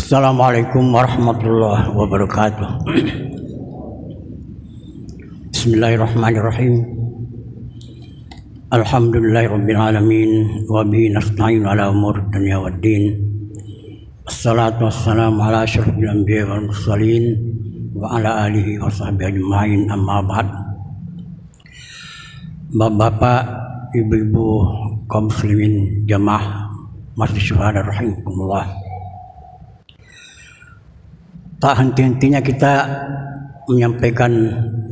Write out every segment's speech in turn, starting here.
Assalamualaikum warahmatullahi wabarakatuh. Bismillahirrahmanirrahim. Alhamdulillahirabbil alamin wa bihi nasta'in ala umuri dunya waddin. Assalatu wassalamu ala asyrofil anbiya'i wal mursalin wa ala alihi wa sahbihi ajma'in, amma ba'd. Bapak-bapak, ibu-ibu kaum muslimin jamaah masjid syuhada rahimakumullah. Tak henti-hentinya kita menyampaikan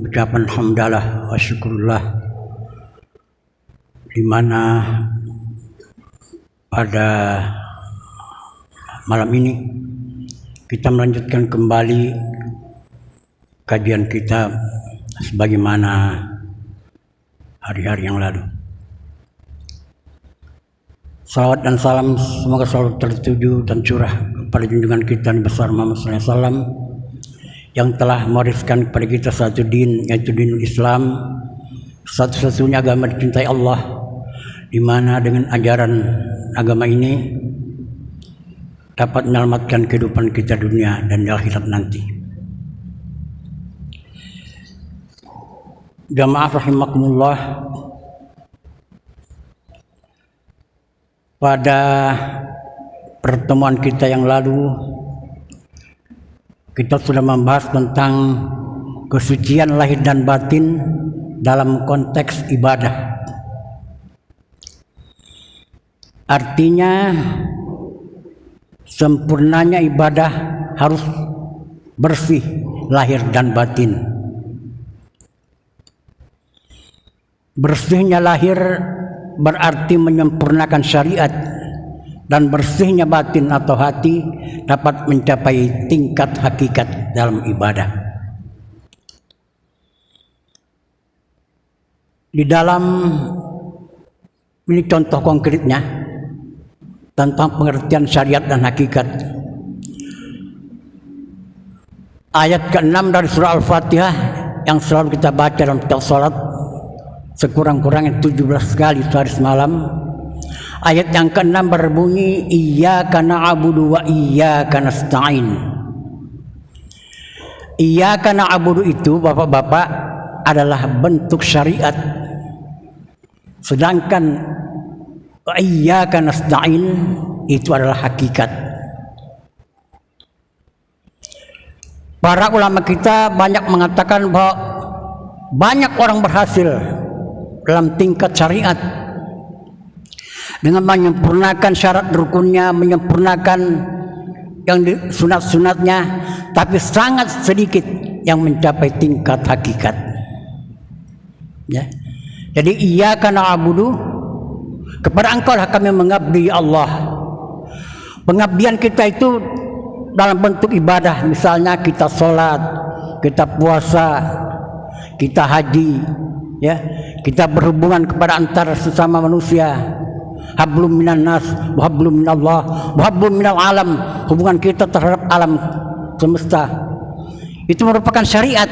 ucapan hamdalah wa syukurullah, di mana pada malam ini kita melanjutkan kembali kajian kita sebagaimana hari-hari yang lalu. Salawat dan salam semoga selalu tertuju dan curah kepada junjungan kita Nabi besar Muhammad SAW yang telah mewariskan kepada kita satu din, yaitu dinul Islam, satu-satunya agama dicintai Allah, di mana dengan ajaran agama ini dapat menyelamatkan kehidupan kita dunia dan di akhirat nanti. Jamaah rahimakumullah, pada pertemuan kita yang lalu kita sudah membahas tentang kesucian lahir dan batin dalam konteks ibadah. Artinya sempurnanya ibadah harus bersih lahir dan batin. Bersihnya lahir berarti menyempurnakan syariat, dan bersihnya batin atau hati dapat mencapai tingkat hakikat dalam ibadah. Di dalam ini contoh konkretnya tentang pengertian syariat dan hakikat. Ayat ke-6 dari surah Al-Fatihah yang selalu kita baca dalam setiap salat sekurang-kurangnya 17 kali sehari semalam. Ayat yang ke-6 berbunyi iyyaka na'budu wa iyyaka nasta'in. Iyyaka na'budu itu bapak-bapak adalah bentuk syariat, sedangkan wa iyyaka nasta'in itu adalah hakikat. Para ulama kita banyak mengatakan bahwa banyak orang berhasil dalam tingkat syariat dengan menyempurnakan syarat rukunnya, menyempurnakan yang sunat-sunatnya, tapi sangat sedikit yang mencapai tingkat hakikat. Ya. Jadi iyyaka na'budu, kepada Engkau lah kami mengabdi Allah. Pengabdian kita itu dalam bentuk ibadah, misalnya kita sholat, kita puasa, kita haji, ya, kita berhubungan kepada antara sesama manusia, hablum minan nas wa hablum minallah wa hablum minal alam, hubungan kita terhadap alam semesta itu merupakan syariat.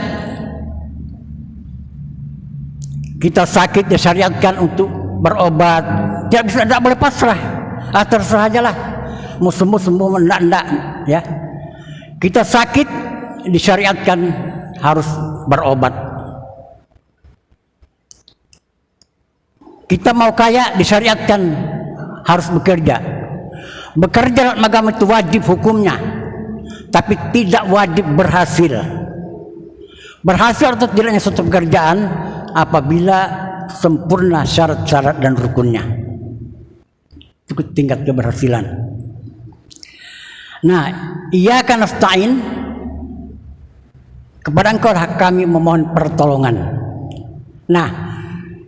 Kita sakit disyariatkan untuk berobat, tidak boleh pasrah, terserah aja lah, mau sembuh enggak, ya. Kita sakit disyariatkan harus berobat. Kita mau kaya disyariatkan harus bekerja. Bekerja dalam agama itu wajib hukumnya, tapi tidak wajib berhasil. Berhasil atau tidaknya suatu pekerjaan apabila sempurna syarat-syarat dan rukunnya. Itu tingkat keberhasilan. Nah, iyyaka nasta'in, kepada Engkau lah kami memohon pertolongan. Nah,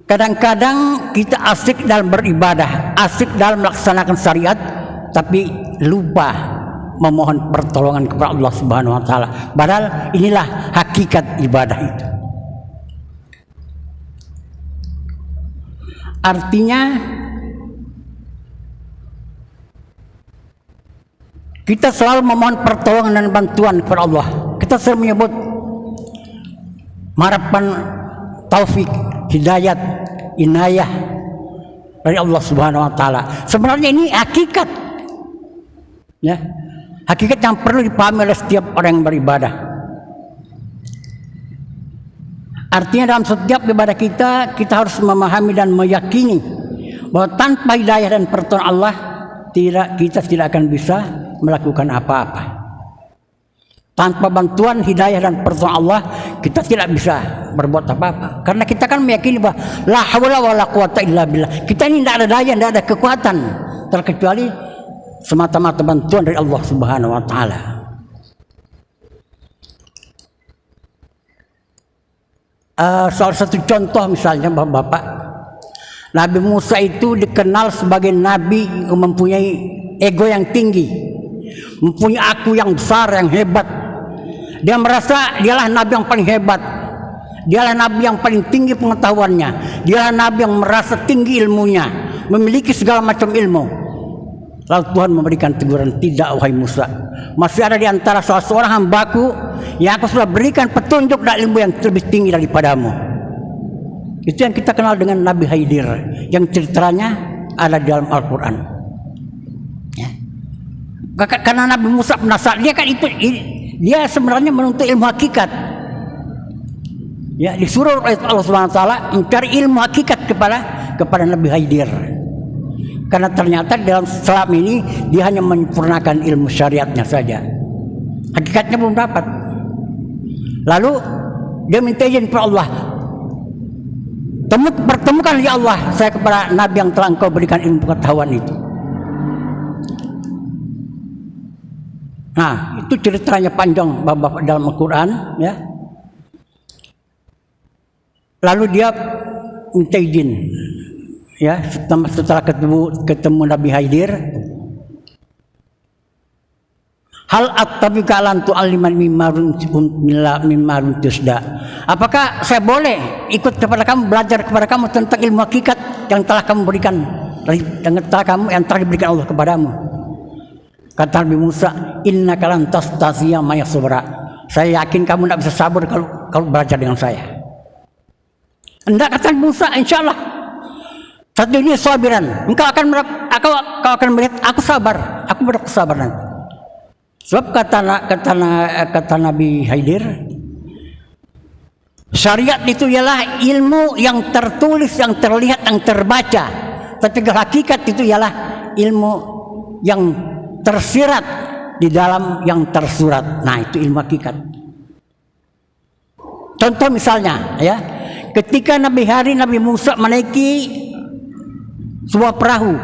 kadang-kadang kita asik dalam beribadah, asik dalam melaksanakan syariat, tapi lupa memohon pertolongan kepada Allah Subhanahu wa taala. Padahal inilah hakikat ibadah itu. Artinya kita selalu memohon pertolongan dan bantuan kepada Allah. Kita selalu menyebut harapan taufik, hidayat, inayah dari Allah Subhanahu wa taala. Sebenarnya ini hakikat. Ya. Hakikat yang perlu dipahami oleh setiap orang yang beribadah. Artinya dalam setiap ibadah kita harus memahami dan meyakini bahwa tanpa hidayah dan pertolongan Allah kita tidak akan bisa melakukan apa-apa. Tanpa bantuan hidayah dan pertolongan Allah kita tidak bisa berbuat apa-apa. Karena kita kan meyakini bahwa la haula wala quwata illa billah. Kita ini tidak ada daya, tidak ada kekuatan terkecuali semata-mata bantuan dari Allah Subhanahu wa taala. Salah satu contoh misalnya Bapak, Nabi Musa itu dikenal sebagai nabi yang mempunyai ego yang tinggi, mempunyai aku yang besar, yang hebat. Dia merasa dialah nabi yang paling hebat, dialah nabi yang paling tinggi pengetahuannya, dialah nabi yang merasa tinggi ilmunya, memiliki segala macam ilmu. Lalu Tuhan memberikan teguran, tidak wahai Musa, masih ada di antara salah seorang hambaku yang aku sudah berikan petunjuk dan ilmu yang lebih tinggi daripadamu. Itu yang kita kenal dengan Nabi Khidir, yang ceritanya ada di dalam Al-Quran. Ya. Karena Nabi Musa penasaran, dia sebenarnya menuntut ilmu hakikat. Ya, disuruh oleh Allah Subhanahu wa taala mencari ilmu hakikat kepada Nabi Khidir. Karena ternyata dalam Islam ini dia hanya menyempurnakan ilmu syariatnya saja, hakikatnya belum dapat. Lalu dia minta izin kepada Allah, pertemukan ya Allah saya kepada Nabi yang telah engkau berikan ilmu pengetahuan itu. Nah, itu ceritanya panjang Bapak dalam Al-Quran, ya. Lalu dia minta izin, ya, setelah ketemu Nabi Khidir. Hal attabika lan tu'alliman mimma tusda. Apakah saya boleh ikut kepada kamu, belajar kepada kamu tentang ilmu hakikat yang telah kamu berikan, yang telah diberikan Allah kepadamu? Kata Nabi Musa, innaka lan tastati'a ma'a sabra. Saya yakin kamu tidak bisa sabar kalau belajar dengan saya. Enggak, kata Nabi Musa, insyaallah satu ini sabiran. Engkau akan melihat aku sabar, aku berkesabaran. Sebab kata Nabi Khidir, syariat itu ialah ilmu yang tertulis, yang terlihat, yang terbaca. Tapi hakikat itu ialah ilmu yang tersirat di dalam yang tersurat. Nah, itu ilmu hakikat. Contoh misalnya, ya, ketika Nabi Musa menaiki sebuah perahu,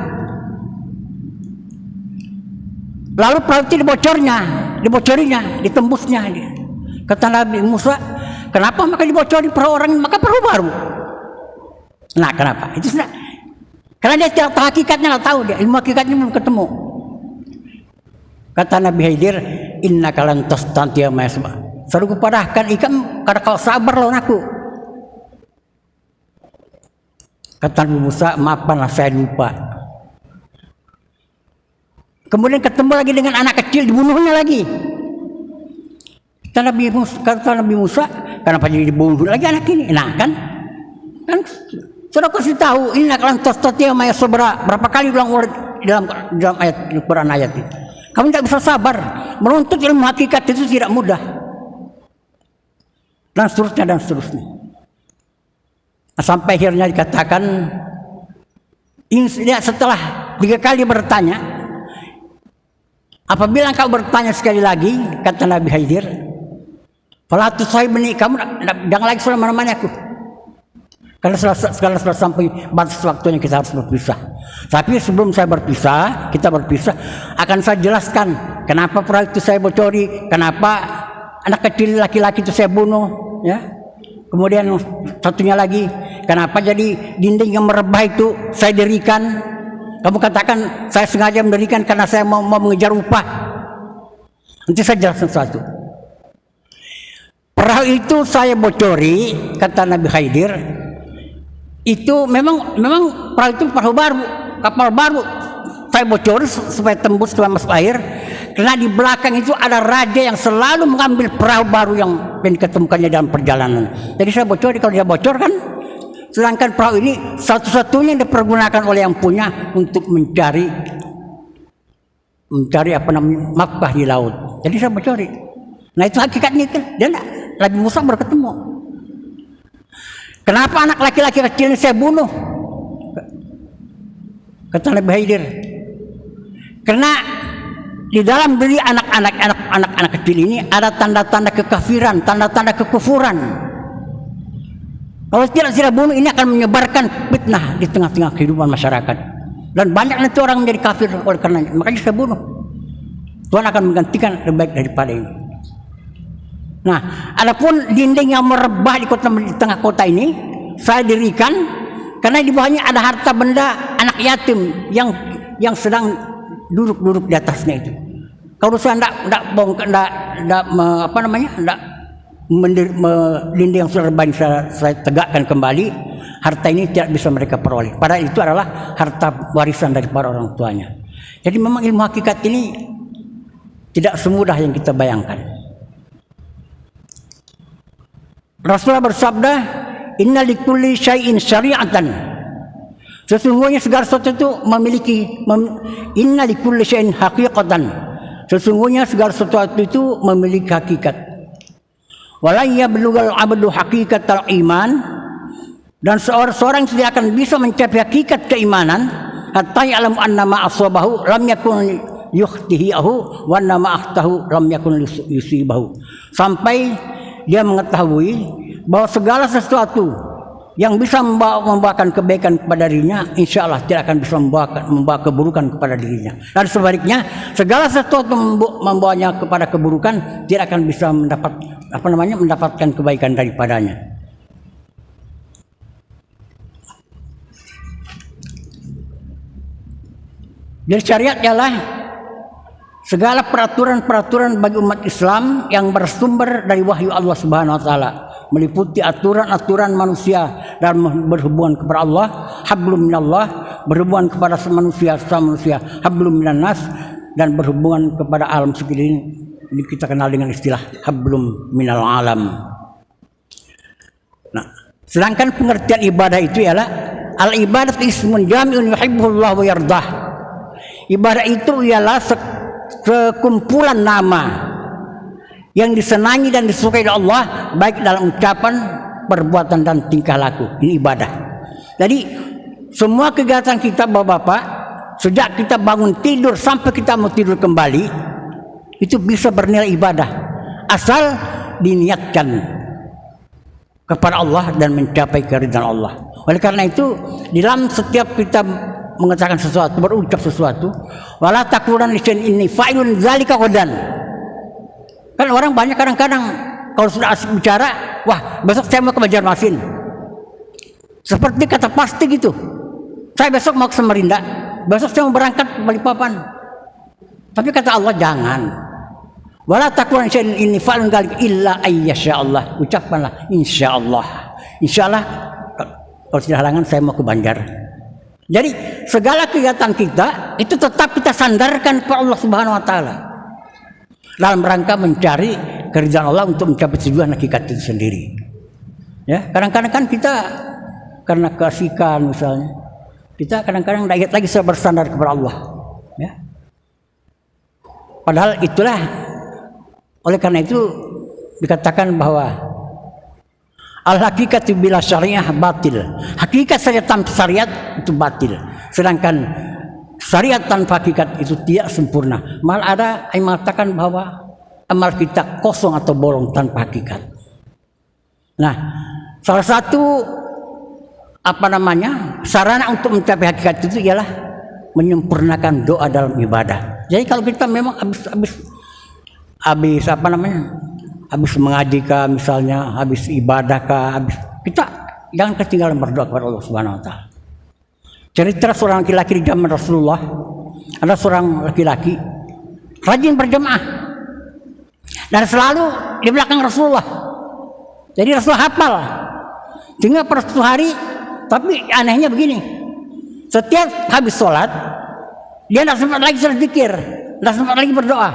lalu perahu itu dibocorinya, ditembusnya. Kata Nabi Musa, kenapa maka dibocori perahu orang, maka perahu baru. Nah, kenapa? Itu sudah, karena dia tidak tahu hakikatnya, tahu dia ilmu hakikatnya belum ketemu. Kata Nabi Khidir, innaka lan tastati'a ma'a sabra. Suruh kupadahkan ikan karena kau sabar lawan aku. Kata Nabi Musa, maafkanlah saya lupa. Kemudian ketemu lagi dengan anak kecil, dibunuhnya lagi. Kata Nabi Musa, kenapa jadi dibunuh lagi anak ini? Nah, kan sudah kasih tahu, innaka lan tastati'a ma'a sabra. Berapa kali ulang dalam ayat Al-Quran ayat ini. Kamu tidak bisa sabar, menuntut ilmu hakikat itu tidak mudah. Dan seterusnya. Sampai akhirnya dikatakan, setelah 3 kali bertanya, apabila engkau bertanya sekali lagi, kata Nabi Khidir, fala tusahibni, kamu jangan lagi sudah menemani aku. Karena sudah sampai batas waktunya kita harus berpisah. Tapi sebelum kita berpisah, akan saya jelaskan kenapa perahu itu saya bocori, kenapa anak kecil laki-laki itu saya bunuh, ya. Kemudian satunya lagi, kenapa jadi dinding yang merebah itu saya dirikan. Kamu katakan saya sengaja mendirikan karena saya mau mengejar upah. Nanti saya jelaskan satu. Perahu itu saya bocori, kata Nabi Khidir. Itu memang perahu itu perahu baru, kapal baru. Saya bocor supaya tembus ke masuk air. Karena di belakang itu ada raja yang selalu mengambil perahu baru yang diketemukannya dalam perjalanan. Jadi saya bocor, kalau dia bocor kan. Sedangkan perahu ini satu-satunya yang dipergunakan oleh yang punya untuk mencari mencari nafkah di laut. Jadi saya mencari. Nah itu hakikatnya kan, dia Nabi Musa baru ketemu. Kenapa anak laki-laki kecil ini saya bunuh? Kata Nabi Khidir. Karena di dalam diri anak-anak kecil ini ada tanda-tanda kekafiran, tanda-tanda kekufuran. Kalau tidak saya bunuh, ini akan menyebarkan fitnah di tengah-tengah kehidupan masyarakat. Dan banyak nanti orang menjadi kafir oleh karenanya. Makanya saya bunuh. Tuhan akan menggantikan lebih baik daripada ini. Nah, adapun dinding yang merebah di tengah kota ini, saya dirikan karena di bawahnya ada harta benda anak yatim yang sedang duduk di atasnya itu. Kalau saya dinding yang sudah rebah saya tegakkan kembali, harta ini tidak bisa mereka peroleh. Padahal itu adalah harta warisan dari para orang tuanya. Jadi memang ilmu hakikat ini tidak semudah yang kita bayangkan. Rasulullah bersabda, "Inna likulli syai'in syari'atan." Sesungguhnya segala sesuatu itu inna likulli syai'in haqiqatan. Sesungguhnya segala sesuatu itu memiliki hakikat. Wala yablugul 'abdu haqiqatal iman, dan seorang tidak akan bisa mencapai hakikat keimanan hatta ya'lamu anna ma asabahu lam yakun yukhtihihu wa anna ma akhtahu lam yakun yusibahu. Sampai dia mengetahui bahwa segala sesuatu yang bisa membawakan kebaikan kepada dirinya, insya Allah tidak akan bisa membawa keburukan kepada dirinya. Dan sebaliknya, segala sesuatu membawanya kepada keburukan tidak akan bisa mendapatkan kebaikan daripadanya. Jadi syariat ialah segala peraturan-peraturan bagi umat Islam yang bersumber dari wahyu Allah Subhanahu wa taala, meliputi aturan-aturan manusia dalam berhubungan kepada Allah, hablum minallah, berhubungan kepada manusia, hablum minannas, dan berhubungan kepada alam sekeliling. Ini kita kenal dengan istilah hablum minal alam. Nah, sedangkan pengertian ibadah itu ialah al-ibadah ismun jami'un yuhibbullah wa yardah. Ibadah itu ialah sekumpulan nama yang disenangi dan disukai oleh Allah, baik dalam ucapan, perbuatan, dan tingkah laku. Ini ibadah. Jadi semua kegiatan kita Bapak-bapak, sejak kita bangun tidur sampai kita mau tidur kembali, itu bisa bernilai ibadah asal diniatkan kepada Allah dan mencapai keridhaan Allah. Oleh karena itu, dalam setiap kita mengatakan sesuatu, berucap sesuatu, wala taqulan lisyai'in inni fa'ilun dzalika ghadan. Kan orang banyak kadang-kadang kalau sudah asik bicara, wah besok saya mau ke Banjarmasin. Seperti kata pasti gitu. Saya besok mau ke Samarinda, besok saya mau berangkat ke Balikpapan. Tapi kata Allah jangan. Wala taqulan lisyai'in inni fa'ilun dzalika illa ayyasha Allah. Ucapkanlah insyaallah. Insyaallah kalau tidak halangan saya mau ke Banjar. Jadi segala kegiatan kita itu tetap kita sandarkan kepada Allah Subhanahu wa taala dalam rangka mencari keridhaan Allah untuk mencapai tujuan hakikat itu sendiri. Ya, kadang-kadang kan kita karena keasikan misalnya, kita kadang-kadang tidak ingat lagi saya bersandar kepada Allah. Ya. Padahal itulah, oleh karena itu dikatakan bahwa al-hakikatu bila syariah batil. Hakikat saja tanpa syariat itu batil. Sedangkan syariat tanpa hakikat itu tidak sempurna. Malah ada yang mengatakan bahwa amal kita kosong atau bolong tanpa hakikat. Nah, salah satu sarana untuk mencapai hakikat itu ialah menyempurnakan doa dalam ibadah. Jadi kalau kita memang habis mengaji kah misalnya, habis ibadah kah, kita jangan ketinggalan berdoa kepada Allah Subhanahu wa taala. Cerita seorang laki-laki di zaman Rasulullah, ada seorang laki-laki rajin berjamaah dan selalu di belakang Rasulullah. Jadi Rasulullah hafal. Sehingga pada suatu hari, tapi anehnya begini, setiap habis sholat dia tidak sempat lagi berzikir, tidak sempat lagi berdoa,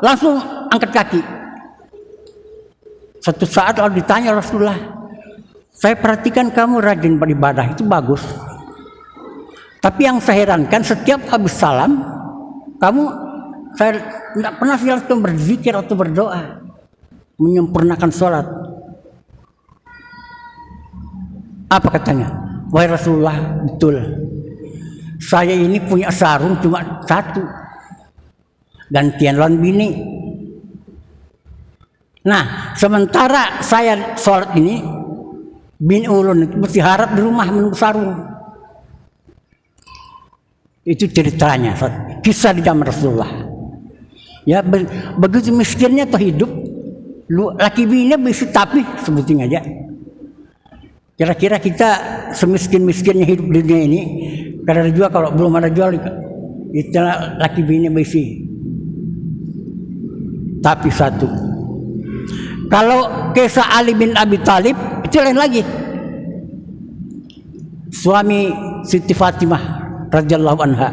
langsung angkat kaki. Satu saat lalu ditanya Rasulullah, saya perhatikan kamu rajin beribadah, itu bagus. Tapi yang saya herankan setiap habis salam, kamu saya tidak pernah lihat itu berzikir atau berdoa, menyempurnakan sholat. Apa katanya? Wahai Rasulullah, betul. Saya ini punya sarung cuma satu, gantian lawan bini. Nah, sementara saya sholat ini, bini ulun itu mesti harap di rumah menunggu sarung. Itu ceritanya, kisah di zaman Rasulullah. Ya, begitu miskinnya tuh hidup, laki bini bisa tapi sebutin aja. Kira-kira kita semiskin-miskinnya hidup di dunia ini, karena jual kalau belum ada jual, itu laki bini besi. Tapi satu, kalau kisah Ali bin Abi Thalib itu lain lagi. Suami Siti Fatimah radhiyallahu anha,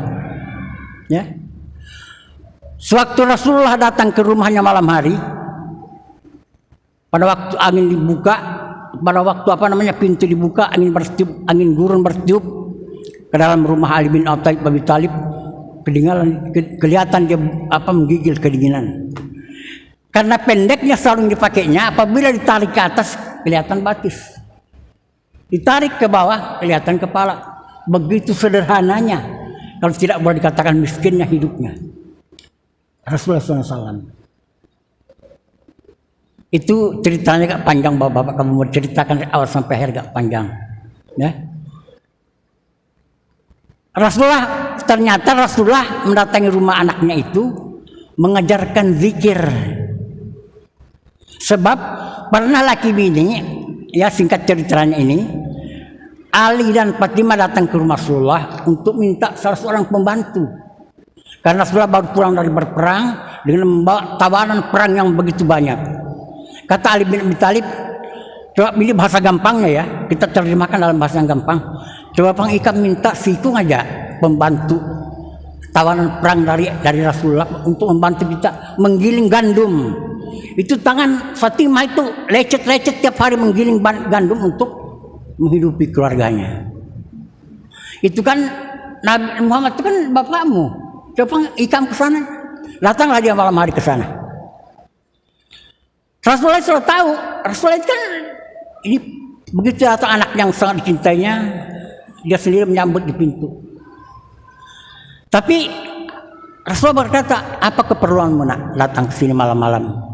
ya. Sewaktu Rasulullah datang ke rumahnya malam hari, pada waktu angin dibuka, pada waktu pintu dibuka, angin bertiup, angin gurun bertiup ke dalam rumah Ali bin Abi Thalib, kelihatan dia menggigil kedinginan. Karena pendeknya sarung dipakainya, apabila ditarik ke atas kelihatan batis, ditarik ke bawah kelihatan kepala. Begitu sederhananya, kalau tidak boleh dikatakan miskinnya hidupnya Rasulullah SAW. Itu ceritanya gak panjang, bapak-bapak kamu mau ceritakan dari awal sampai akhir gak panjang, ya. Ternyata Rasulullah mendatangi rumah anaknya itu mengajarkan zikir. Sebab pernah laki bini, ya singkat ceritanya ini, Ali dan Fatimah datang ke rumah Rasulullah untuk minta salah seorang pembantu. Karena Rasulullah baru pulang dari berperang dengan membawa tawanan perang yang begitu banyak. Kata Ali bin Abi Thalib, coba ini bahasa gampangnya ya, kita terjemahkan dalam bahasa yang gampang. Coba Bang Ikam minta sikung aja pembantu tawanan perang dari Rasulullah untuk membantu kita menggiling gandum. Itu tangan Fatimah itu lecet-lecet tiap hari menggiling gandum untuk menghidupi keluarganya. Itu kan Nabi Muhammad itu kan bapakmu. Coba Ikam ke sana. Datanglah dia malam hari ke sana. Rasulullah sudah tahu. Rasulullah itu kan ini begitu datang anak yang sangat dicintainya, dia sendiri menyambut di pintu. Tapi Rasulullah berkata, apa keperluanmu nak datang ke sini malam-malam?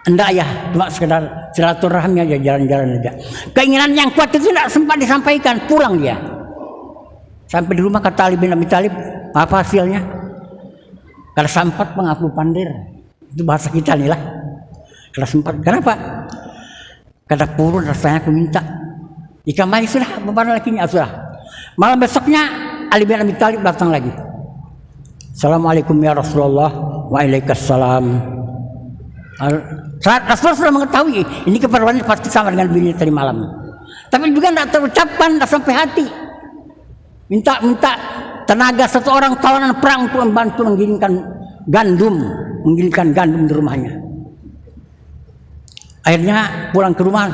Enggak ya, cuma sekedar silaturahmi aja, jalan-jalan aja. Keinginan yang kuat itu tidak sempat disampaikan, pulang dia. Sampai di rumah kata Ali bin Abi Thalib, apa hasilnya? Kalau sempat mengaku pandir, itu bahasa kita nih lah. Kalau sempat, kenapa? Kata purun rasanya aku minta. Jika baik sudah, beban lakinya sudah. Malam besoknya Ali bin Abi Thalib datang lagi. Assalamualaikum ya Rasulullah, waalaikumsalam. Rasulullah sudah mengetahui ini keperluannya pasti sama dengan bini tadi malam, tapi juga tidak terucapkan, tidak sampai hati. Minta tenaga seseorang tawanan perang untuk membantu menggilingkan gandum di rumahnya. Akhirnya pulang ke rumah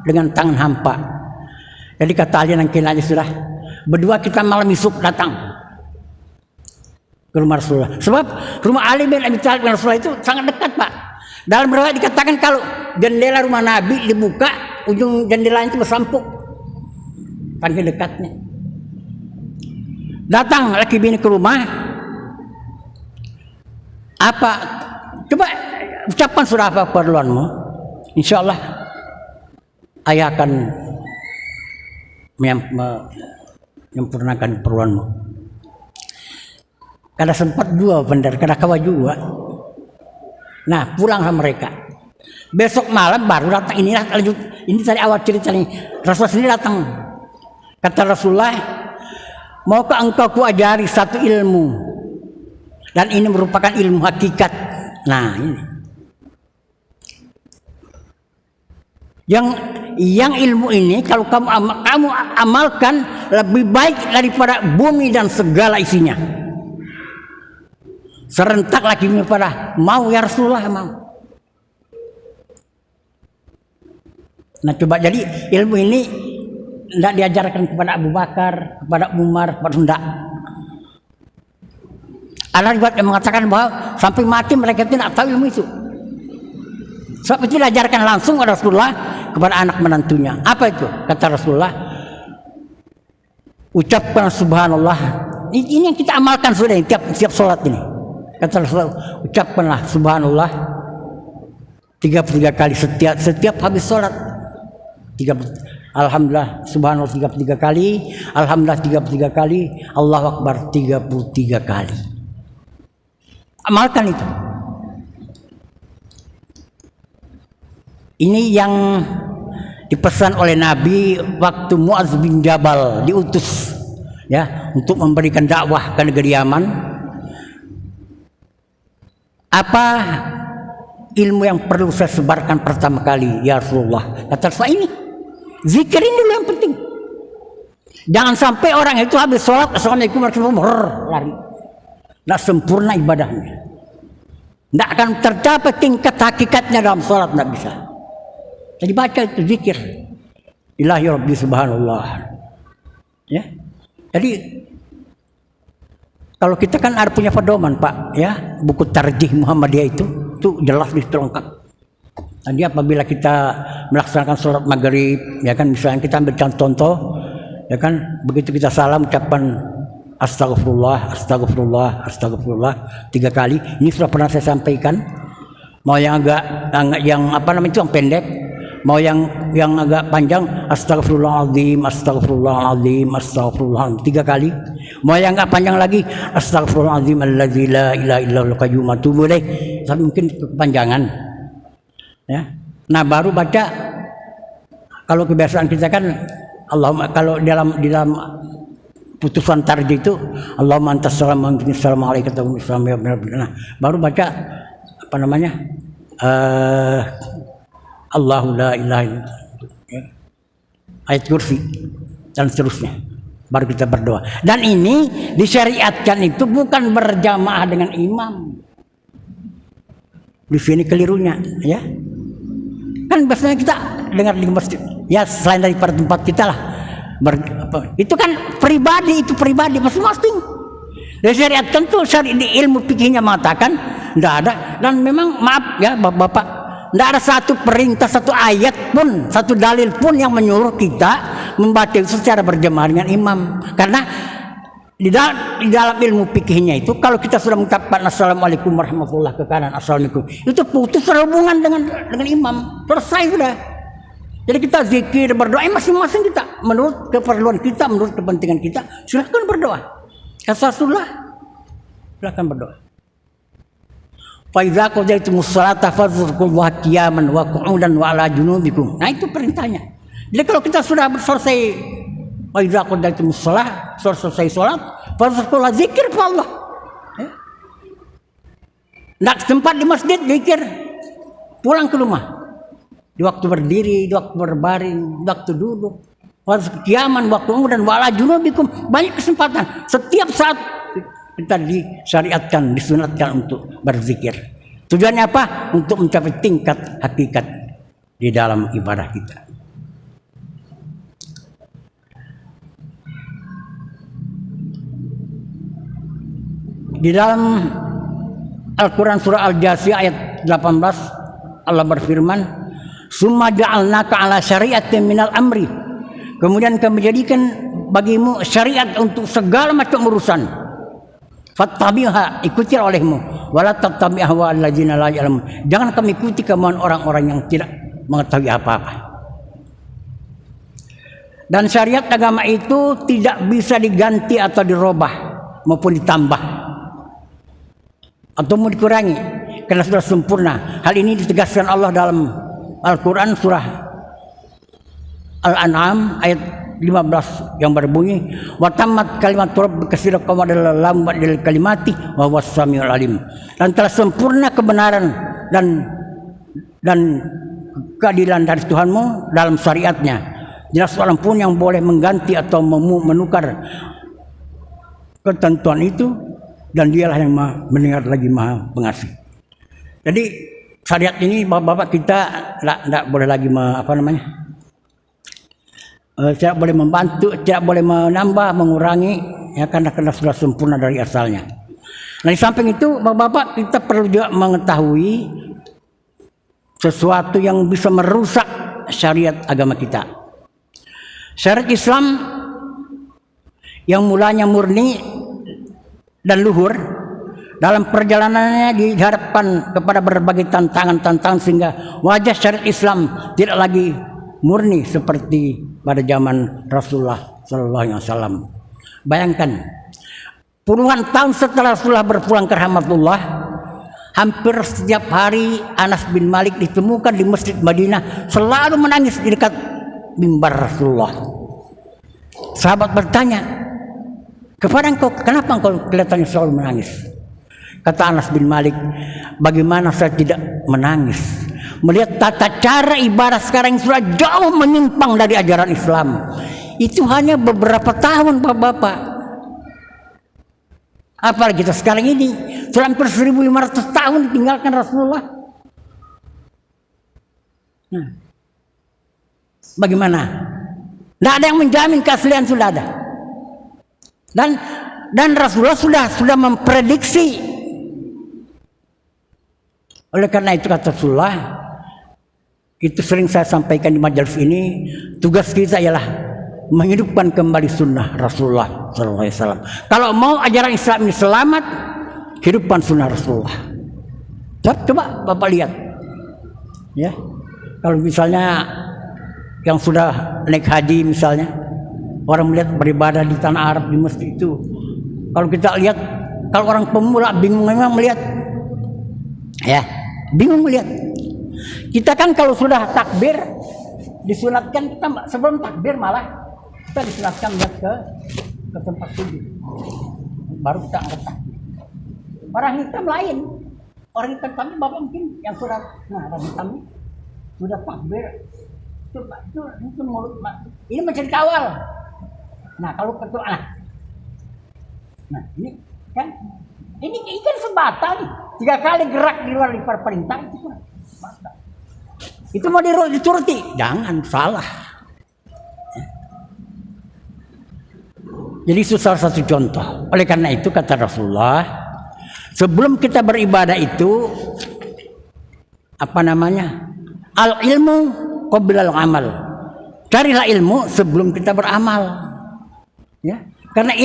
dengan tangan hampa. Jadi kata Ali dan Kinanya sudah berdua kita malam esok datang ke rumah Rasulullah. Sebab rumah Ali bin Abi Thalib dengan Rasulullah itu sangat dekat, Pak. Dalam riwayat dikatakan kalau jendela rumah Nabi dibuka, ujung jendelanya itu bersampuk, saking dekatnya. Datang laki bini ke rumah, apa? Coba ucapkan sudah apa keperluanmu? Insya Allah ayah akan menyempurnakan keperluanmu. Kada sempat dua benar, kada kawa juga. Nah, pulanglah mereka. Besok malam baru datang. Inilah lanjut. Ini tadi awal cerita nih. Rasulullah sendiri datang. Kata Rasulullah, maukah engkau kuajari satu ilmu? Dan ini merupakan ilmu hakikat. Nah, ini. Yang ilmu ini kalau kamu amalkan lebih baik daripada bumi dan segala isinya. Serentak lagi pada mau ya Rasulullah mau. Nah coba jadi ilmu ini tidak diajarkan kepada Abu Bakar, kepada Umar, kepada tidak. Ada riwayat yang mengatakan bahwa sampai mati mereka tidak tahu ilmu itu. Sebab itu diajarkan langsung oleh Rasulullah kepada anak menantunya. Apa itu? Kata Rasulullah, ucapkan subhanallah. Ini yang kita amalkan sudah tiap sholat ini. Kata Rasulullah, ucapkanlah subhanallah 33 kali setiap habis sholat. Alhamdulillah subhanallah 33 kali, alhamdulillah 33 kali, Allahu akbar 33 kali. Amalkan itu. Ini yang dipesan oleh Nabi waktu Mu'adz bin Jabal diutus ya untuk memberikan dakwah ke negeri Yaman. Apa ilmu yang perlu saya sebarkan pertama kali ya Rasulullah? Kata Rasulullah, ini zikir ini dulu yang penting. Jangan sampai orang itu habis sholat assalamualaikum warahmatullahi wabarakatuh lari. Tidak sempurna ibadahnya. Tidak akan tercapai tingkat hakikatnya dalam sholat, tidak bisa. Jadi baca itu zikir. Ilahi Rabbi subhanallah. Ya. Jadi kalau kita kan ada punya pedoman Pak, ya buku Tarjih Muhammadiyah itu jelas lengkap. Jadi apabila kita melaksanakan sholat maghrib, ya kan misalnya kita ambil contoh, ya kan begitu kita salam ucapan astagfirullah, astagfirullah, astagfirullah 3 kali. Ini sudah pernah saya sampaikan. Mau yang yang apa namanya itu yang pendek, mau yang agak panjang astagfirullahaladzim, astagfirullahaladzim, astagfirullahaladzim 3 kali. Mau yang agak panjang lagi astagfirullahaladzim alladzi la ilaha illallahul qayyum atubu ilaih. Tapi mungkin kepanjangan. Ya. Nah, baru baca kalau kebiasaan kita kan Allahumma, kalau di dalam putusan tarjih itu Allahumma antas salam wa minkas salam alaika nah, baru baca apa namanya? Allahu la ilaha illallah, ayat kursi dan seterusnya, baru kita berdoa. Dan ini disyariatkan itu bukan berjamaah dengan imam. Di sini kelirunya, ya. Kan biasanya kita dengar di masjid, ya selain daripada tempat kita lah. Itu kan pribadi, masing-masing. Disyariatkan tuh di ilmu fikihnya mengatakan tidak ada, dan memang maaf ya bapak-bapak, tidak ada satu perintah, satu ayat pun, satu dalil pun yang menyuruh kita membaca itu secara berjamaah dengan imam. Karena di dalam ilmu fikihnya itu kalau kita sudah mengucapkan assalamualaikum warahmatullahi ke kanan, assalamualaikum, itu putus hubungan dengan imam, selesai sudah. Jadi kita zikir, berdoa masing-masing kita menurut keperluan kita, menurut kepentingan kita, silahkan berdoa. Kata Rasulullah, silahkan berdoa. Fa idza qadaytumus sholata fadhkurullaha qiyaman wa qu'udan wa 'ala junubikum. Nah, itu perintahnya. Jadi kalau kita sudah selesai wa idza qadaytumus shalah, selesai salat, fadhkurullaha, zikir kepada Allah. Ya. Nak tempat di masjid zikir, pulang ke rumah. Di waktu berdiri, di waktu berbaring, di waktu duduk, waktu kiaman, waktu umur dan wala junubikum, banyak kesempatan. Setiap saat kita disyariatkan, disunatkan untuk berzikir. Tujuannya apa? Untuk mencapai tingkat hakikat di dalam ibadah kita. Di dalam Al-Quran surah Al-Jasiyah ayat 18 Allah berfirman, summa ja'alnaka ala syariatin minal amri. Kemudian kami jadikan bagimu syariat untuk segala macam urusan. Fattabi'ha, ikutilah olehmu. Wala tattabi' ahwa'al ladzina la ya'lamun. Jangan kami ikuti kemauan orang-orang yang tidak mengetahui apa-apa. Dan syariat agama itu tidak bisa diganti atau dirubah maupun ditambah atau mau dikurangi karena sudah sempurna. Hal ini ditegaskan Allah dalam Al-Quran surah Al-An'am ayat 15 yang berbunyi wa tammat kalimat rabbika sidqan wa lam badil kalimati wa huwas samiul alim. Dan telah sempurna kebenaran dan keadilan dari Tuhanmu dalam syariatnya. Jelas seorang pun yang boleh mengganti atau menukar ketentuan itu, dan dialah yang mendengar lagi maha pengasih. Jadi syariat ini bapak-bapak kita tidak boleh lagi tidak boleh membantu, tidak boleh menambah, mengurangi, ya karena sudah sempurna dari asalnya. Nah, di samping itu, Bapak-bapak, kita perlu juga mengetahui sesuatu yang bisa merusak syariat agama kita. Syariat Islam yang mulanya murni dan luhur, dalam perjalanannya dihadapkan kepada berbagai tantangan-tantangan sehingga wajah syariat Islam tidak lagi murni seperti pada zaman Rasulullah SAW. Bayangkan, puluhan tahun setelah Rasulullah berpulang ke rahmatullah, hampir setiap hari Anas bin Malik ditemukan di Masjid Madinah selalu menangis di dekat mimbar Rasulullah. Sahabat bertanya, kepada engkau, kenapa engkau kelihatannya selalu menangis? Kata Anas bin Malik, bagaimana saya tidak menangis melihat tata cara ibadah sekarang yang sudah jauh menyimpang dari ajaran Islam. Itu hanya beberapa tahun, Bapak-bapak. Apalagi kita sekarang ini sudah hampir 1500 tahun ditinggalkan Rasulullah. Bagaimana? Tidak ada yang menjamin keaslian, sudah ada. Dan Rasulullah sudah memprediksi. Oleh karena itu kata Rasulullah, itu sering saya sampaikan di majelis ini, tugas kita ialah menghidupkan kembali sunnah Rasulullah SAW. Kalau mau ajaran Islam ini selamat, hidupkan sunnah Rasulullah. Coba Bapak lihat, ya, kalau misalnya yang sudah naik haji misalnya, orang melihat beribadah di tanah Arab di masjid itu, kalau kita lihat, kalau orang pemula bingung memang melihat, ya, bingung melihat. Kita kan kalau sudah takbir disunatkan, kita sebelum takbir malah kita disunatkan lihat ke tempat sujud, baru kita angkat takbir. Orang hitam lain, orang hitam kami Bapak mungkin yang sudah, orang hitam sudah takbir, itu mulut, ini mencari kawal. Nah, kalau ketua, nah ini kan, ini kan sebatal nih, 3 kali gerak di luar perintah itu sebatal. Itu mau dituruti, jangan, salah. Jadi itu salah satu contoh. Oleh karena itu kata Rasulullah, sebelum kita beribadah itu al ilmu qabla al amal. Carilah ilmu sebelum kita beramal. Ya, karena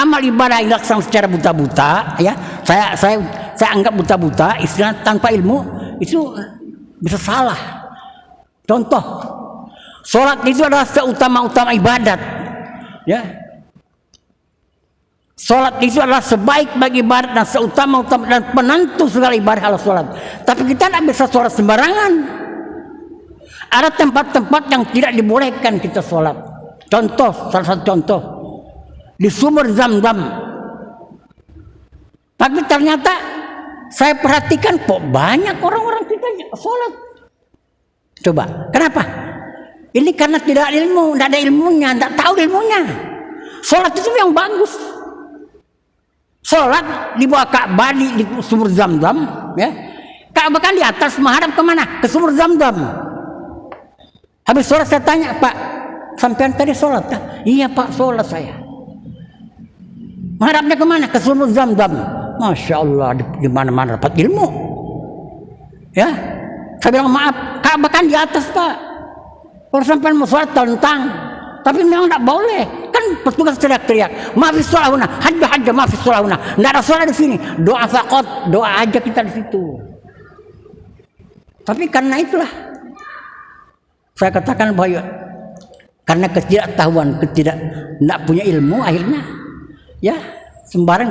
amal ibadah dilaksanakan secara buta-buta, ya. Saya anggap buta-buta, istilah tanpa ilmu itu bisa salah. Contoh, sholat itu adalah seutama-utama ibadat, ya. Sholat itu adalah sebaik-baik ibadat dan seutama-utama dan penentu segala ibadah adalah sholat. Tapi kita tidak bisa sholat sembarangan. Ada tempat-tempat yang tidak dibolehkan kita sholat. Contoh, salah satu contoh, di sumur Zam-Zam. Tapi ternyata saya perhatikan kok banyak orang-orang kita sholat. Coba, kenapa? Ini karena tidak ada ilmu, tidak ada ilmunya, tidak tahu ilmunya. Sholat itu yang bagus. Sholat di bawah Ka'bah di sumur Zam-Zam, ya. Ka'bah kan di atas, menghadap kemana? Ke sumur Zam-Zam. Habis sholat saya tanya, Pak, sampean tadi sholat? Iya Pak, sholat saya. Menghadapnya kemana? Ke sumur Zam-Zam. Masya Allah, di mana-mana dapat ilmu. Ya, saya bilang maaf, Ka'bah kan di atas Pak. Kalau sampean mau sholat tentang, tapi memang tidak boleh. Kan petugas teriak-teriak, maafis sholahuna, hajja, maafis sholahuna. Tidak ada sholat di sini, doa faqat, doa aja kita di situ. Tapi karena itulah saya katakan bahwa karena ketidaktahuan, tidak punya ilmu, akhirnya ya sembarang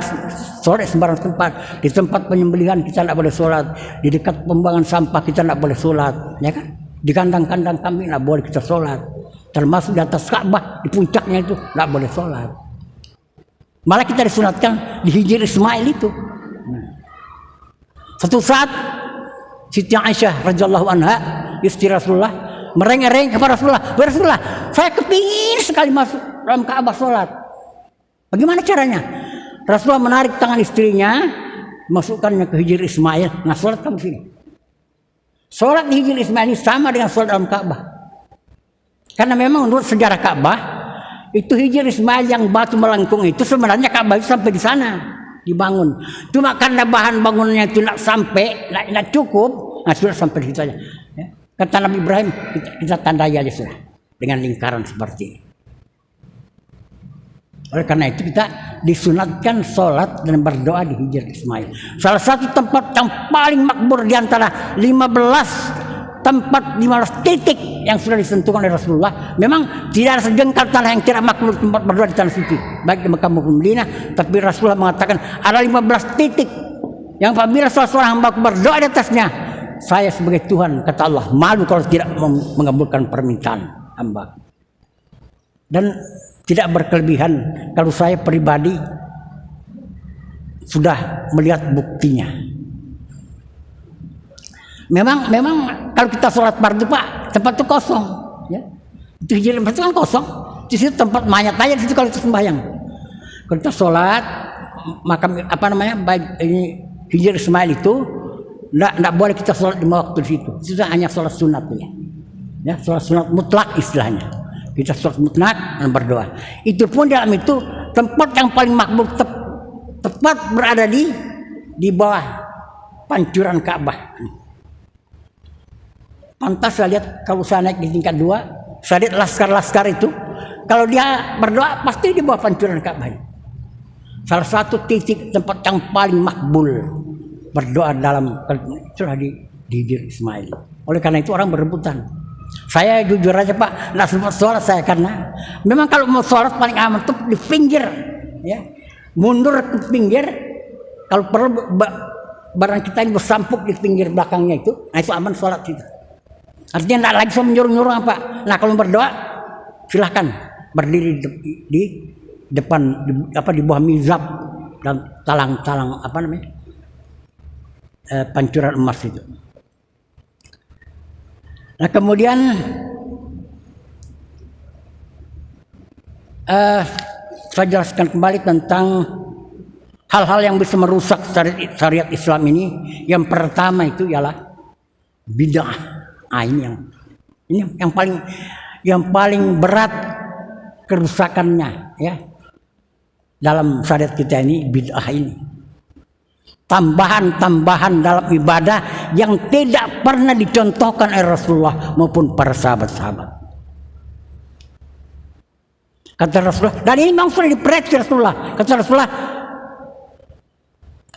sholat sembarang tempat. Di tempat penyembelihan kita tidak boleh sholat, di dekat pembuangan sampah kita tidak boleh sholat, ya kan? Di kandang-kandang kambing tidak boleh kita sholat. Termasuk di atas Ka'bah, di puncaknya itu nggak boleh sholat. Malah kita disunatkan di Hijr Ismail itu. Suatu saat Siti Aisyah radhiyallahu anha, istri Rasulullah, mereng-reng kepada Rasulullah, saya kepingin sekali masuk dalam Ka'bah sholat. Bagaimana caranya? Rasulullah menarik tangan istrinya, masukkannya ke Hijr Ismail. Nah, sholat kamu sini. Sholat di Hijr Ismail ini sama dengan sholat dalam Ka'bah. Karena memang menurut sejarah Ka'bah, itu Hijr Ismail yang batu melengkung itu sebenarnya Ka'bah itu sampai di sana. dibangun. Cuma karena bahan bangunannya itu tidak sampai, tidak cukup, nah sudah sampai di situ aja. Ya. Kata Nabi Ibrahim, kita tandai aja sudah dengan lingkaran seperti ini. Oleh karena itu kita disunatkan sholat dan berdoa di Hijr Ismail. Salah satu tempat yang paling makmur di antara 15 titik yang sudah disentuhkan oleh Rasulullah. Memang tidak ada sejengkal tanah yang tidak makmur tempat berdoa di tanah suci, baik di Mekah maupun Madinah. Tapi Rasulullah mengatakan ada 15 titik yang apabila salah seorang hamba berdoa di atasnya, saya sebagai Tuhan, kata Allah, malu kalau tidak mengabulkan permintaan hamba. Dan tidak berkelebihan kalau saya pribadi sudah melihat buktinya. Memang kalau kita sholat fardu Pak, tempat itu kosong, ya. Itu Hijr itu kan kosong. Di situ tempat mayat aja di situ kalau kita sembahyang. Kalau kita sholat, maka baik ini Hijr Ismail itu tidak boleh kita sholat di waktu di situ. Itu hanya sholat sunat ya, sholat sunat mutlak istilahnya. Kita sholat mutlak dan berdoa. Itu pun dalam itu tempat yang paling makmur tepat berada di bawah pancuran Ka'bah. Pantas saya lihat kalau saya naik di tingkat 2, saya lihat laskar-laskar itu, kalau dia berdoa pasti di bawah pancuran Ka'bah. Salah satu titik tempat yang paling makbul berdoa dalam surah di Hijr Ismail. Oleh karena itu orang berebutan. Saya jujur aja Pak, nggak sempat sholat saya karena memang kalau mau sholat paling aman tuh di pinggir, ya, mundur ke pinggir. Kalau perlu barang kita yang bersampuk di pinggir belakangnya itu, nah itu aman sholat itu. Artinya nggak lagi saya menyuruh-nyuruh Pak. Nah kalau berdoa silahkan berdiri di depan di bawah mizab dan talang-talang pancuran emas itu. Nah kemudian saya jelaskan kembali tentang hal-hal yang bisa merusak syariat Islam ini. Yang pertama itu ialah bid'ah. Ini yang paling berat kerusakannya, ya, dalam syariat kita ini, bid'ah ini. Tambahan-tambahan dalam ibadah yang tidak pernah dicontohkan oleh Rasulullah maupun para sahabat-sahabat. Kata Rasulullah, dan ini memang sudah diprediksi Rasulullah. Kata Rasulullah,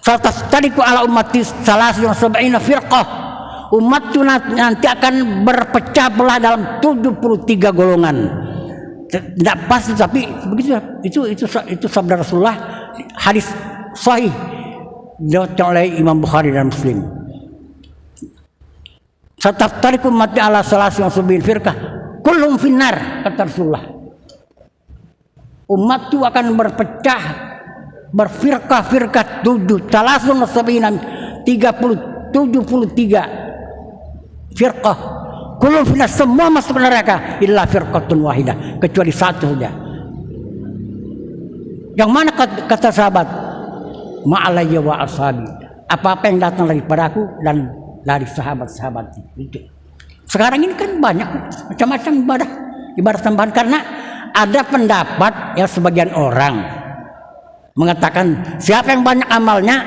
"Satastariqu ala ummati 73 firqah." Umatku nanti akan berpecah belah dalam 73 golongan. Tidak pasti, tapi begitu. Itu sabda Rasulullah, hadis sahih diriwayatkan oleh Imam Bukhari dan Muslim. Sataftariqu ummati ala 73 firqah, kullum finnar, kata Rasulullah. Umatku akan berpecah berfirqah-firqah 73 firqah, kullum finnar, semua masuk neraka illa firqatun wahidah, kecuali satu saja. Yang mana kata sahabat? Ma'alayya wa ashabi, apa-apa yang datang daripada aku dan dari sahabat-sahabat itu. Sekarang ini kan banyak macam-macam ibadah tambahan, karena ada pendapat yang sebagian orang mengatakan siapa yang banyak amalnya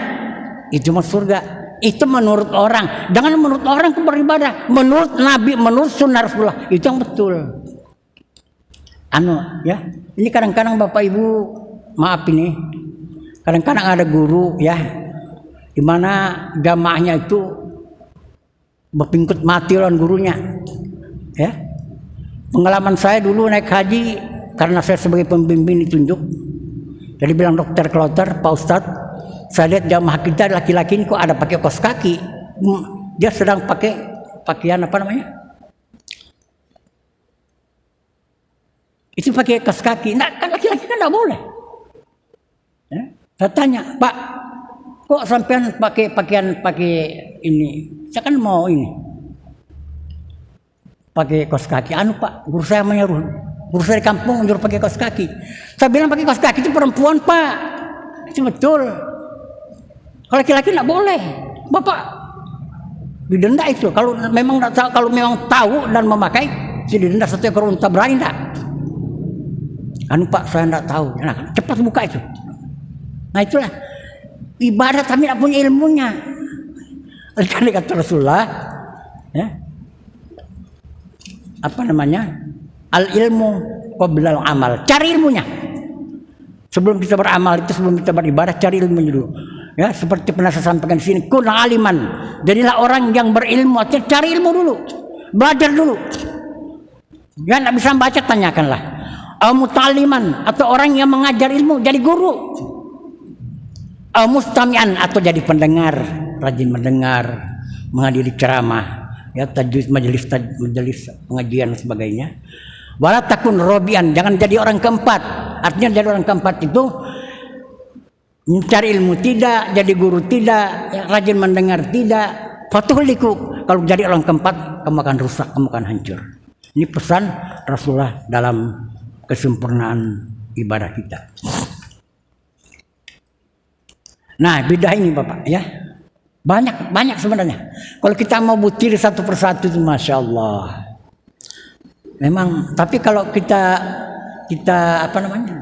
itu masuk surga. Itu menurut orang, jangan menurut orang itu beribadah, menurut Nabi, menurut sunnah Rasulullah, itu yang betul. Ya, ini kadang-kadang Bapak Ibu, maaf ini, kadang-kadang ada guru, ya, di mana jamaahnya itu berpingkut mati lawan gurunya, ya. Pengalaman saya dulu naik haji, karena saya sebagai pembimbing ditunjuk, jadi bilang dokter kloter, Pak Ustadz, saya lihat jamaah kita laki-laki ini kok ada pakai kaos kaki, dia sedang pakai pakaian itu pakai kaos kaki. Nah kan laki-laki kan tidak boleh. Ya? Saya tanya, Pak, kok sampean pakai ini? Saya kan mau ini pakai kaos kaki. Pak, guru saya menyuruh, guru saya di kampung menyuruh pakai kaos kaki. Saya bilang pakai kaos kaki itu perempuan Pak, itu betul. Kalau laki-laki tidak boleh, Bapak didenda itu. Kalau memang tahu dan memakai, didenda 1 ekor unta, berani tidak? Pak, saya tidak tahu. Nah, cepat buka itu. Nah itulah ibadah tapi tidak punya ilmunya. Karena kata Rasulullah, ya, apa namanya? Al ilmu qablal amal. Cari ilmunya. Sebelum kita beramal itu, sebelum kita beribadah, cari ilmunya dulu. Ya, seperti pernah saya sampaikan di sini, kun aliman. Jadilah orang yang berilmu, artinya cari ilmu dulu. Belajar dulu. Ya, tidak bisa baca, tanyakanlah. Mutaliman, atau orang yang mengajar ilmu, jadi guru. Mustami'an, atau jadi pendengar, rajin mendengar, menghadiri ceramah, ya, tajwid, majelis pengajian dan sebagainya. Wala takun robian, jangan jadi orang keempat. Artinya jadi orang keempat itu mencari ilmu tidak, jadi guru tidak, ya, rajin mendengar tidak. Fatuhliku, kalau jadi orang keempat kamu akan rusak, kamu akan hancur. Ini pesan Rasulullah dalam kesempurnaan ibadah kita. Nah, beda ini Bapak, ya. Banyak sebenarnya. Kalau kita mau butir satu persatu itu Masya Allah. Memang, tapi kalau kita apa namanya?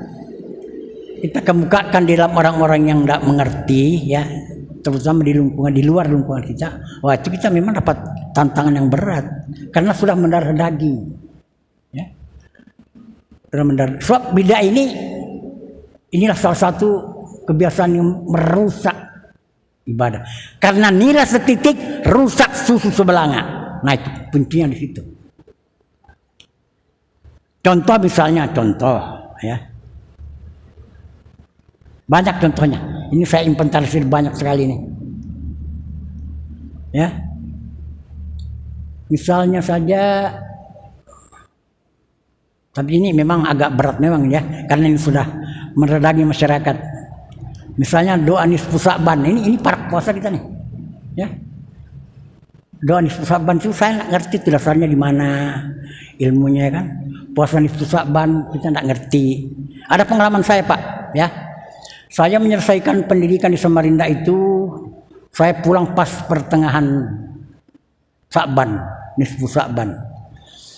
Kita kemukakan di dalam orang-orang yang tidak mengerti, ya, terutama di lingkungan, di luar lingkungan kita, wah itu kita memang dapat tantangan yang berat karena sudah mendarah daging, ya. Sudah mendarah. Sebab bid'ah inilah salah satu kebiasaan yang merusak ibadah. Karena nilai setitik rusak susu sebelanga. Nah itu kuncinya di situ. Contoh misalnya, ya. Banyak contohnya. Ini saya inventarisir banyak sekali ini. Ya. Misalnya saja, tapi ini memang agak berat memang ya, karena ini sudah meredagi masyarakat. Misalnya doa nisfu Sa'ban, ini para puasa kita nih. Ya. Doa nisfu Sa'ban itu saya nggak ngerti itu dasarnya di mana ilmunya, kan. Puasa nisfu Sa'ban kita nggak ngerti. Ada pengalaman saya Pak, ya. Saya menyelesaikan pendidikan di Samarinda itu, saya pulang pas pertengahan Sa'ban, nisfu Sa'ban.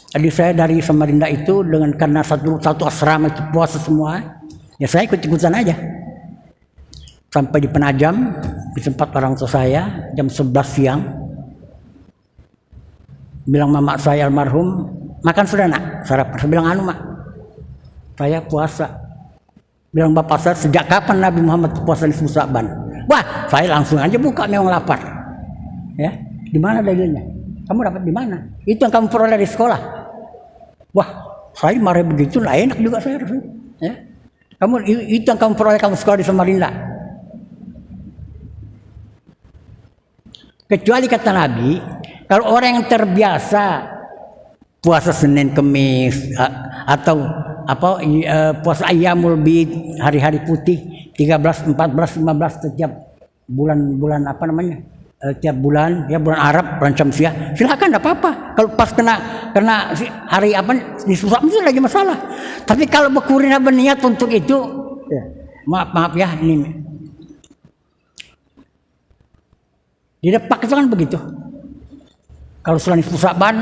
Jadi saya dari Samarinda itu karena satu asrama itu puasa semua, ya saya ikut-ikutan aja. Sampai di Penajam, di tempat orang tua saya, jam 11 siang. Bilang mama saya almarhum, makan sudah nak? Sarapan. Saya bilang anu mak, saya puasa. Bilang bapak saya, sejak kapan Nabi Muhammad puasa di Sa'ban? Wah, saya langsung aja buka, memang lapar. Ya, di mana dalilnya? Kamu dapat di mana? Itu yang kamu peroleh di sekolah. Wah, saya marah begitu, lah enak juga saya rasanya. Ya, itu yang kamu peroleh kamu sekolah di Samarinda. Kecuali kata Nabi, kalau orang yang terbiasa puasa Senin Kemis atau puasa Ayyamul Bid, hari-hari putih 13, 14, 15 setiap bulan apa namanya? Tiap bulan, ya bulan Arab, bulan Syamsiah, silakan enggak apa-apa. Kalau pas kena hari apa di susah itu lagi masalah. Tapi kalau berkurina berniat untuk itu, ya, maaf ya, ini di Depak itu kan begitu. Kalau selain Sa'ban,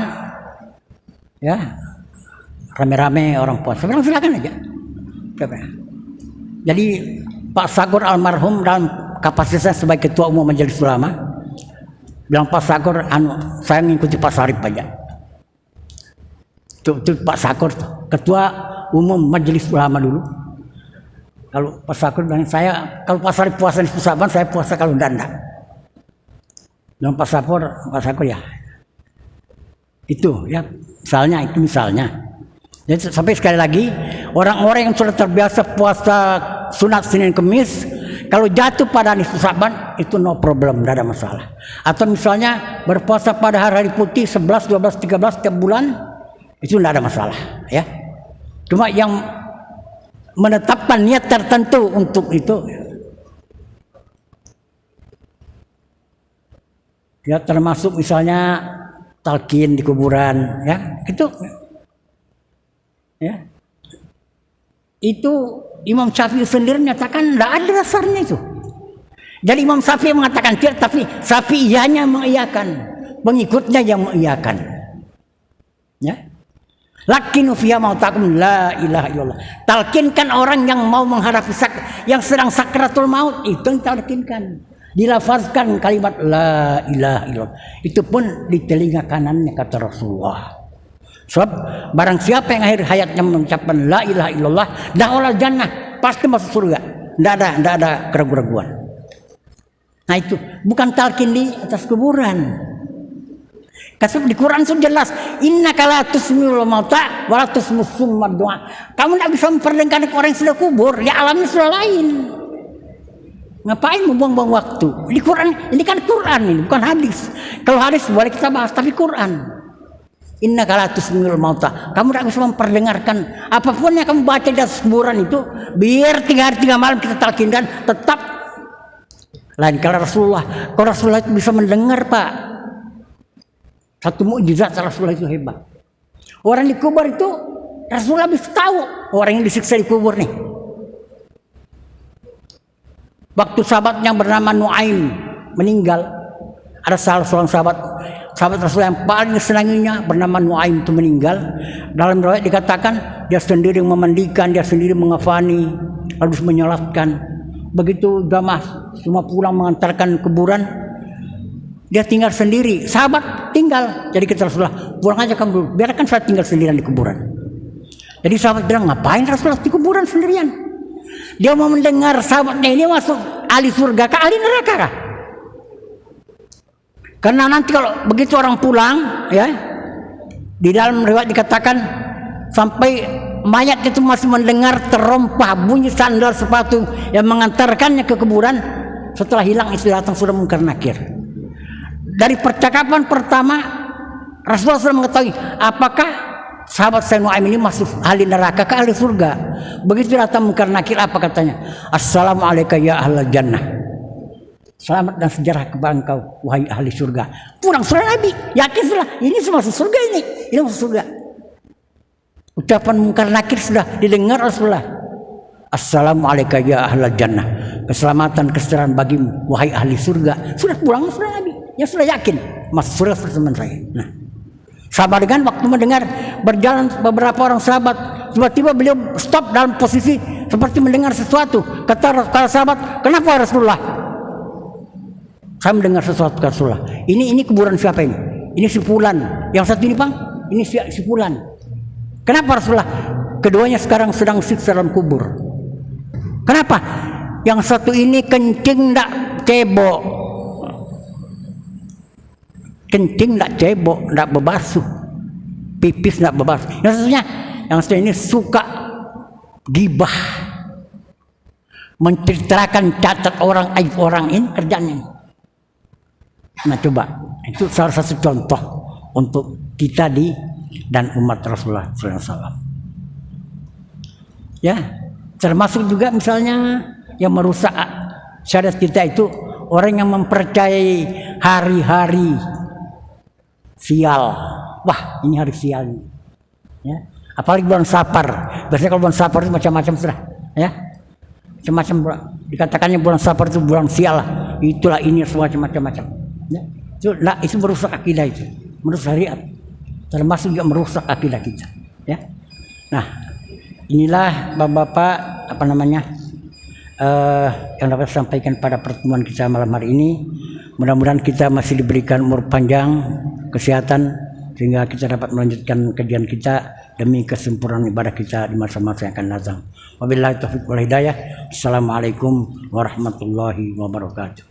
ya rame-rame orang puasa, bilang silakan aja. Jadi Pak Sagor almarhum dalam kapasitasnya sebagai ketua umum Majelis Ulama, bilang Pak Sagor, saya mengikuti Pak Sarip aja. Itu Pak Sagor, ketua umum Majelis Ulama dulu. Kalau Pak Sagor bilang kalau Pak Sarip puasa di Sa'ban, saya puasa kalau enggak. Dan Pak Sagor ya. Itu ya, misalnya. Jadi sampai sekali lagi, orang-orang yang sudah terbiasa puasa sunat Senin Kemis, kalau jatuh pada nisfu Sa'ban itu no problem, tidak ada masalah. Atau misalnya berpuasa pada hari-hari putih 11, 12, 13 setiap bulan, itu tidak ada masalah, ya. Cuma yang menetapkan niat tertentu untuk itu, ya termasuk misalnya talqin di kuburan, ya itu, ya itu Imam Syafi'i sendiri menyatakan tidak ada dasarnya itu. Jadi Imam Syafi'i mengatakan tidak, tapi Syafi'iyahnya mengiyakan, pengikutnya yang mengiyakan, ya. Lakinu fiha mautakum la ilaha illallah. Talkinkan orang yang mau menghadapi yang sedang sakratul maut, itu yang talkinkan. Dilafazkan kalimat la ilaha illallah. Itu pun di telinga kanannya kata Rasulullah. Sebab barang siapa yang akhir hayatnya mengucapkan la ilaha illallah, dakhala jannah, pasti masuk surga. Tidak ada keraguan-keraguan. Nah itu bukan talqin di atas kuburan. Kasih di Quran sudah jelas, innaka la tusmi'ul mauta wa la tusmus summa du'a. Kamu tidak bisa memperdengarkan orang yang sudah kubur, di alamnya sudah lain. Ngapain membuang-buang waktu? Di Quran, ini kan Quran ini, bukan hadis. Kalau hadis boleh kita bahas, tapi Quran. Innaka la tusmi'ul mauta. Kamu tidak bisa memperdengarkan apapun yang kamu baca di atas kuburan itu, biar 3 hari 3 malam kita talkinkan, tetap lain kalau Rasulullah. Kalau Rasulullah itu bisa mendengar, Pak. Satu mukjizat Rasulullah itu hebat. Orang di kubur itu Rasulullah bisa tahu orang yang disiksa di kubur nih. Waktu sahabat yang bernama Nuaim meninggal, ada salah seorang sahabat Rasulullah yang paling disenanginya bernama Nuaim itu meninggal. Dalam riwayat dikatakan dia sendiri memandikan, dia sendiri mengafani, lalu menyolatkan. Begitu jamaah semua pulang mengantarkan kuburan, dia tinggal sendiri, sahabat tinggal. Jadi kata Rasulullah, pulang aja kamu, biarkan saya tinggal sendirian di kuburan. Jadi sahabat bilang, ngapain Rasulullah di kuburan sendirian? Dia mau mendengar sahabatnya ini masuk ahli surga ke ahli neraka kah? Karena nanti kalau begitu orang pulang, ya, di dalam riwayat dikatakan sampai mayat itu masih mendengar terompah bunyi sandal sepatu yang mengantarkannya ke kuburan. Setelah hilang istilah datang sudah mungkar nakir. Dari percakapan pertama Rasulullah sudah mengetahui apakah sahabat saya Nuaim ini masuk ahli neraka ke ahli surga. Begitu datang mungkar nakir, apa katanya? Assalamualaikum ya ahlal jannah. Selamat dan sejarah kepada engkau wahai ahli surga. Pulang sudah Nabi, yakin sudah ini masuk surga, ini masuk surga. Ucapan mungkar nakir sudah didengar Rasulullah. Assalamualaikum ya ahlal jannah. Keselamatan kesejahteraan bagimu wahai ahli surga. Sudah pulang sudah Nabi. Ya sudah yakin masuk surga teman saya. Nah, sahabat dengan waktu mendengar berjalan beberapa orang sahabat, tiba-tiba beliau stop dalam posisi seperti mendengar sesuatu. Kata sahabat, kenapa Rasulullah? Saya mendengar sesuatu kata Rasulullah. Ini kuburan siapa ini? Ini si Fulan. Yang satu ini Bang, ini si Fulan. Kenapa Rasulullah? Keduanya sekarang sedang siksa dalam kubur. Kenapa? Yang satu ini kencing ndak cebok. Kencing tidak cebok, tidak berbasuh, pipis tidak berbasuh. Yang satunya ini suka gibah, menceritakan cacat orang, aib orang, ini kerjanya. Nah coba, itu salah satu contoh untuk kita dan umat Rasulullah SAW. Ya, termasuk juga misalnya yang merusak syariat kita itu orang yang mempercayai hari-hari sial. Wah, ini hari sial ini. Ya. Apalagi bulan Safar. Biasanya kalau bulan Safar itu macam-macam sudah, ya. Macam-macam dikatakannya bulan Safar itu bulan sial. Itulah ini semua macam-macam. Ya. Itu merusak akidah itu, merusak syariat. Termasuk juga merusak akidah kita, ya. Nah, inilah Bapak-bapak yang dapat sampaikan pada pertemuan kita malam hari ini. Mudah-mudahan kita masih diberikan umur panjang, kesehatan, sehingga kita dapat melanjutkan kajian kita demi kesempurnaan ibadah kita di masa-masa yang akan datang. Wabillahi taufiq wal hidayah. Assalamualaikum warahmatullahi wabarakatuh.